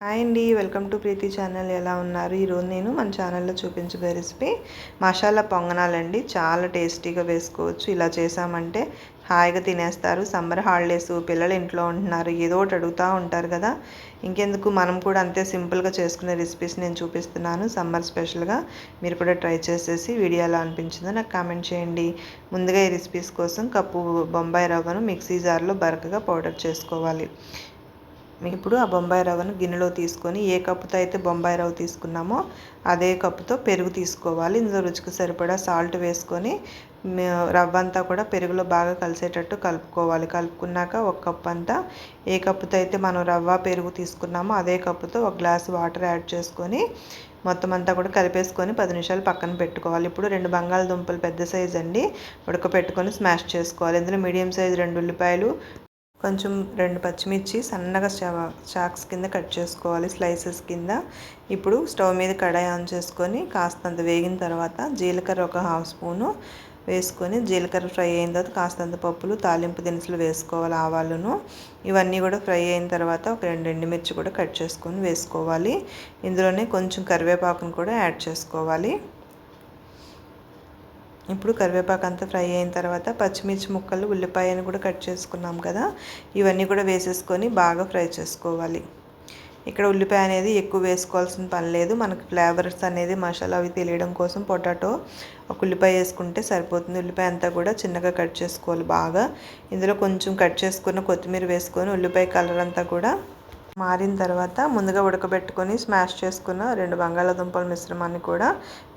Hi అండి, welcome to Preethi channel. ఎలా ఉన్నారు? ఈరోజు నేను మన ఛానల్లో చూపించబోయే రెసిపీ మసాలా పొంగనాలండి. చాలా టేస్టీగా వేసుకోవచ్చు. ఇలా చేసామంటే హాయిగా తినేస్తారు. సమ్మర్ హాలిడేస్, పిల్లలు ఇంట్లో ఉంటున్నారు, ఏదో ఒకటి అడుగుతూ ఉంటారు కదా. ఇంకెందుకు, మనం కూడా అంతే సింపుల్గా చేసుకునే రెసిపీస్ నేను చూపిస్తున్నాను సమ్మర్ స్పెషల్గా. మీరు కూడా ట్రై చేసేసి వీడియో ఎలా అనిపించిందో నాకు కామెంట్ చేయండి. ముందుగా ఈ రెసిపీస్ కోసం కప్పు బొంబాయి రవ్వను మిక్సీ జార్లో బరకగా పౌడర్ చేసుకోవాలి. ఇప్పుడు ఆ బొంబాయి రవ్వను గిన్నెలో తీసుకొని ఏ కప్పుతో అయితే బొంబాయి రవ్వ తీసుకున్నామో అదే కప్పుతో పెరుగు తీసుకోవాలి. ఇందులో రుచికి సరిపడా సాల్ట్ వేసుకొని రవ్వ అంతా కూడా పెరుగులో బాగా కలిసేటట్టు కలుపుకోవాలి. కలుపుకున్నాక ఒక కప్ అంతా ఏ కప్పుతో అయితే మనం రవ్వ పెరుగు తీసుకున్నామో అదే కప్పుతో ఒక గ్లాస్ వాటర్ యాడ్ చేసుకొని మొత్తం అంతా కూడా కలిపేసుకొని 10 నిమిషాలు పక్కన పెట్టుకోవాలి. ఇప్పుడు 2 బంగాళదుంపలు పెద్ద సైజ్ అండి ఉడకపెట్టుకొని స్మాష్ చేసుకోవాలి. ఇందులో మీడియం సైజ్ 2 ఉల్లిపాయలు, కొంచెం 2 పచ్చిమిర్చి సన్నగా చాక్స్ కింద కట్ చేసుకోవాలి, స్లైసెస్ కింద. ఇప్పుడు స్టవ్ మీద కడాయి ఆన్ చేసుకొని కాస్తంత వేగిన తర్వాత జీలకర్ర ఒక హాఫ్ స్పూను వేసుకొని, జీలకర్ర ఫ్రై అయిన తర్వాత కాస్తంత పప్పులు, తాలింపు దినుసులు వేసుకోవాలి, ఆవాలను. ఇవన్నీ కూడా ఫ్రై అయిన తర్వాత ఒక 2 ఎండుమిర్చి కూడా కట్ చేసుకొని వేసుకోవాలి. ఇందులోనే కొంచెం కరివేపాకును కూడా యాడ్ చేసుకోవాలి. ఇప్పుడు కరివేపాకు అంతా ఫ్రై అయిన తర్వాత పచ్చిమిర్చి ముక్కలు, ఉల్లిపాయను కూడా కట్ చేసుకున్నాం కదా, ఇవన్నీ కూడా వేసేసుకొని బాగా ఫ్రై చేసుకోవాలి. ఇక్కడ ఉల్లిపాయ అనేది ఎక్కువ వేసుకోవాల్సిన పని లేదు. మనకు ఫ్లేవర్స్ అనేది మసాలా అవి తెలియడం కోసం పొటాటో ఒక ఉల్లిపాయ వేసుకుంటే సరిపోతుంది. ఉల్లిపాయ అంతా కూడా చిన్నగా కట్ చేసుకోవాలి బాగా. ఇందులో కొంచెం కట్ చేసుకున్న కొత్తిమీర వేసుకొని ఉల్లిపాయ కలర్ అంతా కూడా మారిన తర్వాత ముందుగా ఉడకబెట్టుకొని స్మాష్ చేసుకున్న 2 బంగాళాదుంపల మిశ్రమాన్ని కూడా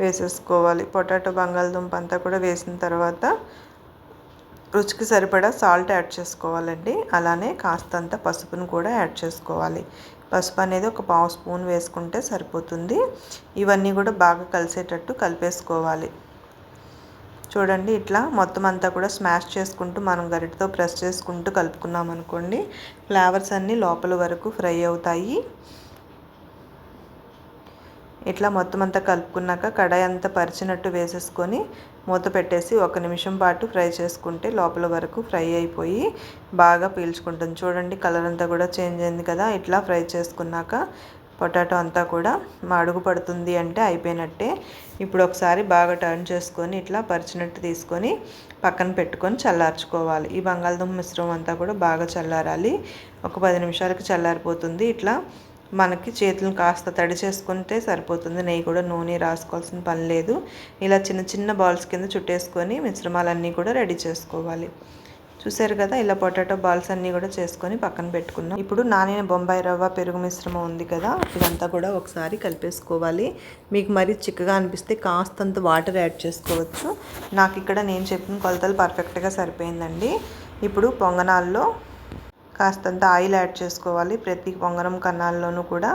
వేసేసుకోవాలి. పొటాటో బంగాళాదుంప అంతా కూడా వేసిన తర్వాత రుచికి సరిపడా సాల్ట్ యాడ్ చేసుకోవాలండి. అలానే కాస్తంత పసుపును కూడా యాడ్ చేసుకోవాలి. పసుపు అనేది ఒక పావు స్పూన్ వేసుకుంటే సరిపోతుంది. ఇవన్నీ కూడా బాగా కలిసేటట్టు కలిపేసుకోవాలి. చూడండి, ఇట్లా మొత్తం అంతా కూడా స్మాష్ చేసుకుంటూ మనం గరిటతో ప్రెస్ చేసుకుంటూ కలుపుకున్నాం అనుకోండి, ఫ్లేవర్స్ అన్నీ లోపల వరకు ఫ్రై అవుతాయి. ఇట్లా మొత్తం అంతా కలుపుకున్నాక కడాయి అంతా పరిచినట్టు వేసేసుకొని మూత పెట్టేసి 1 నిమిషం పాటు ఫ్రై చేసుకుంటే లోపల వరకు ఫ్రై అయిపోయి బాగా పీల్చుకుంటుంది. చూడండి, కలర్ అంతా కూడా చేంజ్ అయింది కదా. ఇట్లా ఫ్రై చేసుకున్నాక పొటాటో అంతా కూడా అడుగు పడుతుంది అంటే అయిపోయినట్టే. ఇప్పుడు ఒకసారి బాగా టర్న్ చేసుకొని ఇట్లా పరిచినట్టు తీసుకొని పక్కన పెట్టుకొని చల్లార్చుకోవాలి. ఈ బంగాళదుంప మిశ్రమం అంతా కూడా బాగా చల్లారాలి. ఒక 10 నిమిషాలకి చల్లారిపోతుంది. ఇట్లా మనకి చేతులను కాస్త తడి చేసుకుంటే సరిపోతుంది. నెయ్యి కూడా నూనె రాసుకోవాల్సిన పని లేదు. ఇలా చిన్న చిన్న బాల్స్ కింద చుట్టేసుకొని మిశ్రమాలన్నీ కూడా రెడీ చేసుకోవాలి. చూసారు కదా, ఇలా పొటాటో బాల్స్ అన్నీ కూడా చేసుకొని పక్కన పెట్టుకున్నాం. ఇప్పుడు నానిన బొంబాయి రవ్వ పెరుగు మిశ్రమం ఉంది కదా, ఇదంతా కూడా ఒకసారి కలిపేసుకోవాలి. మీకు మరీ చిక్కగా అనిపిస్తే కాస్తంత వాటర్ యాడ్ చేసుకోవచ్చు. నాకు ఇక్కడ నేను చెప్పిన కొలతలు పర్ఫెక్ట్గా సరిపోయిందండి. ఇప్పుడు పొంగనాల్లో కాస్తంత ఆయిల్ యాడ్ చేసుకోవాలి. ప్రతి పొంగనం కన్నాల్లోనూ కూడా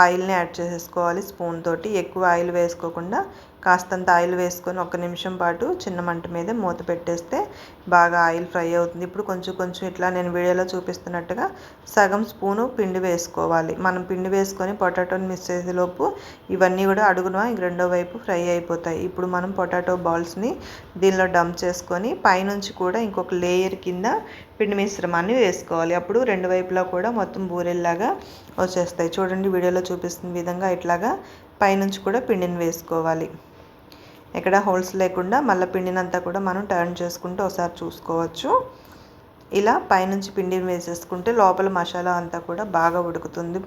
ఆయిల్ని యాడ్ చేసేసుకోవాలి స్పూన్ తోటి. ఎక్కువ ఆయిల్ వేసుకోకుండా కాస్తంత ఆయిల్ వేసుకొని 1 నిమిషం పాటు చిన్న మంట మీద మూత పెట్టేస్తే బాగా ఆయిల్ ఫ్రై అవుతుంది. ఇప్పుడు కొంచెం కొంచెం ఇట్లా నేను వీడియోలో చూపిస్తున్నట్టుగా సగం స్పూను పిండి వేసుకోవాలి. మనం పిండి వేసుకొని పొటాటోని మిక్స్ చేసేలోపు ఇవన్నీ కూడా అడుగున రెండో వైపు ఫ్రై అయిపోతాయి. ఇప్పుడు మనం పొటాటో బాల్స్ని దీనిలో డంప్ చేసుకొని పైనుంచి కూడా ఇంకొక లేయర్ కింద పిండి మిశ్రమాన్ని వేసుకోవాలి. అప్పుడు 2 వైపులా కూడా మొత్తం బూరెల్లాగా వచ్చేస్తాయి. చూడండి, వీడియోలో చూపిస్తున్న విధంగా ఇట్లాగా పైనుంచి కూడా పిండిని వేసుకోవాలి. ఎక్కడ హోల్స్ లేకుండా మళ్ళీ పిండినంతా కూడా మనం టర్న్ చేసుకుంటూ ఒకసారి చూసుకోవచ్చు. ఇలా పైనుంచి పిండిని వేసేసుకుంటే లోపల మసాలా అంతా కూడా బాగా ఉడుకుతుంది.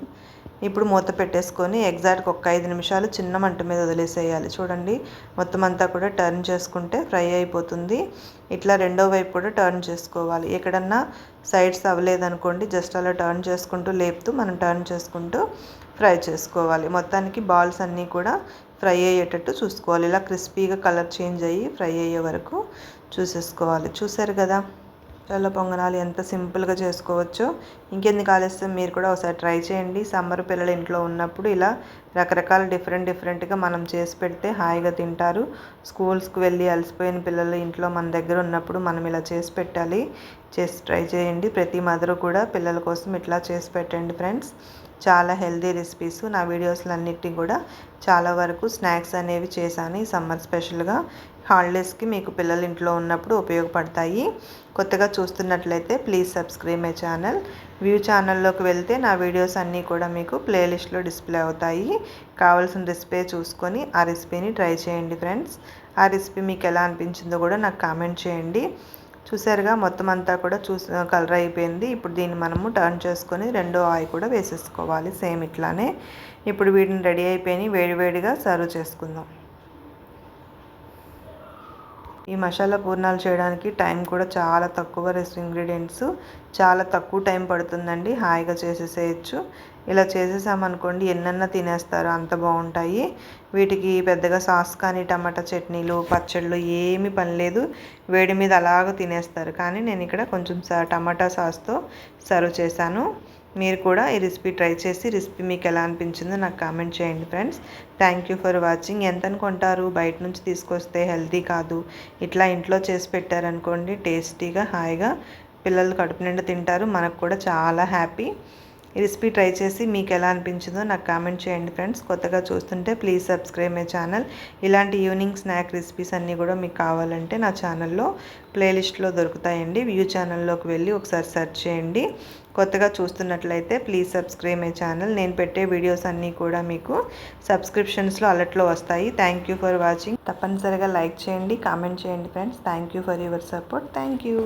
ఇప్పుడు మూత పెట్టేసుకొని ఎగ్జాక్ట్గా ఒక 5 నిమిషాలు చిన్న మంట మీద వదిలేసేయాలి. చూడండి, మొత్తం అంతా కూడా టర్న్ చేసుకుంటే ఫ్రై అయిపోతుంది. ఇట్లా రెండో వైపు కూడా టర్న్ చేసుకోవాలి. ఎక్కడన్నా సైడ్స్ అవ్వలేదనుకోండి, జస్ట్ అలా టర్న్ చేసుకుంటూ లేపుతూ మనం టర్న్ చేసుకుంటూ ఫ్రై చేసుకోవాలి. మొత్తానికి బాల్స్ అన్నీ కూడా ఫ్రై అయ్యేటట్టు చూసుకోవాలి. ఇలా క్రిస్పీగా కలర్ చేంజ్ అయ్యి ఫ్రై అయ్యే వరకు చూసేసుకోవాలి. చూసారు కదా, చాలా పొంగనాలు ఎంత సింపుల్గా చేసుకోవచ్చో. ఇంకెందుకు ఆలస్యం, మీరు కూడా ఒకసారి ట్రై చేయండి. సమ్మర్ పిల్లలు ఇంట్లో ఉన్నప్పుడు ఇలా రకరకాల డిఫరెంట్గా మనం చేసి పెడితే హాయిగా తింటారు. స్కూల్స్కి వెళ్ళి అలసిపోయిన పిల్లలు ఇంట్లో మన దగ్గర ఉన్నప్పుడు మనం ఇలా చేసి పెట్టాలి. చేసి ట్రై చేయండి. ప్రతి మదరు కూడా పిల్లల కోసం ఇట్లా చేసి పెట్టండి ఫ్రెండ్స్. చాలా హెల్దీ రెసిపీస్. నా వీడియోస్లన్నిటిని కూడా చాలా వరకు స్నాక్స్ అనేవి చేశాను ఈ సమ్మర్ స్పెషల్గా. హాలిడేస్కి మీకు పిల్లలు ఇంట్లో ఉన్నప్పుడు ఉపయోగపడతాయి. కొత్తగా చూస్తున్నట్లయితే please subscribe my channel. View ఛానల్లోకి వెళ్తే నా వీడియోస్ అన్నీ కూడా మీకు ప్లేలిస్ట్లో డిస్ప్లే అవుతాయి. కావాల్సిన రెసిపీ చూసుకొని ఆ రెసిపీని ట్రై చేయండి ఫ్రెండ్స్. ఆ రెసిపీ మీకు ఎలా అనిపించిందో కూడా నాకు కామెంట్ చేయండి. చూసారుగా మొత్తం అంతా కూడా కలర్ అయిపోయింది. ఇప్పుడు దీన్ని మనము టర్న్ చేసుకొని రెండో ఆయి కూడా వేసేసుకోవాలి సేమ్ ఇట్లానే. ఇప్పుడు వీటిని రెడీ అయిపోయి వేడివేడిగా సర్వ్ చేసుకుందాం. ఈ మసాలా పూర్ణాలు చేయడానికి టైం కూడా చాలా తక్కువ, ఇంగ్రీడియంట్స్ చాలా తక్కువ టైం పడుతుందండి. హాయిగా చేసేసేయచ్చు. ఇలా చేసేసామనుకోండి ఎన్నన్నా తినేస్తారు, అంత బాగుంటాయి. వీటికి పెద్దగా సాస్ కానీ టమాటా చట్నీలు పచ్చళ్ళు ఏమీ పని లేదు. వేడి మీద అలాగ తినేస్తారు. కానీ నేను ఇక్కడ కొంచెం టమాటా సాస్తో సర్వ్ చేశాను. మీరు కూడా ఈ రెసిపీ ట్రై చేసి రెసిపీ మీకు ఎలా అనిపించిందో నాకు కామెంట్ చేయండి friends. Thank you for watching. ఎంత అనుకుంటారు, బయట నుంచి తీసుకొస్తే హెల్తీ కాదు. ఇట్లా ఇంట్లో చేసి పెట్టారనుకోండి టేస్టీగా హాయిగా పిల్లలు కడుపు నిండా తింటారు. మనకు కూడా చాలా హ్యాపీ. ఈ రెసిపీ ట్రై చేసి మీకు ఎలా అనిపించిందో నాకు కామెంట్ చేయండి ఫ్రెండ్స్. కొత్తగా చూస్తుంటే ప్లీజ్ సబ్స్క్రైబ్ మై ఛానల్. ఇలాంటి ఈవినింగ్ స్నాక్ రెసిపీస్ అన్నీ కూడా మీకు కావాలంటే నా ఛానల్లో ప్లేలిస్ట్లో దొరుకుతాయండి. వ్యూ ఛానల్లోకి వెళ్ళి ఒకసారి సెర్చ్ చేయండి. కొత్తగా చూస్తున్నట్లయితే ప్లీజ్ సబ్స్క్రైబ్ మై ఛానల్. నేను పెట్టే వీడియోస్ అన్నీ కూడా మీకు సబ్స్క్రిప్షన్స్లో అలర్ట్లో వస్తాయి. Thank you for watching. తప్పనిసరిగా లైక్ చేయండి, కామెంట్ చేయండి friends. Thank you for your support. Thank you.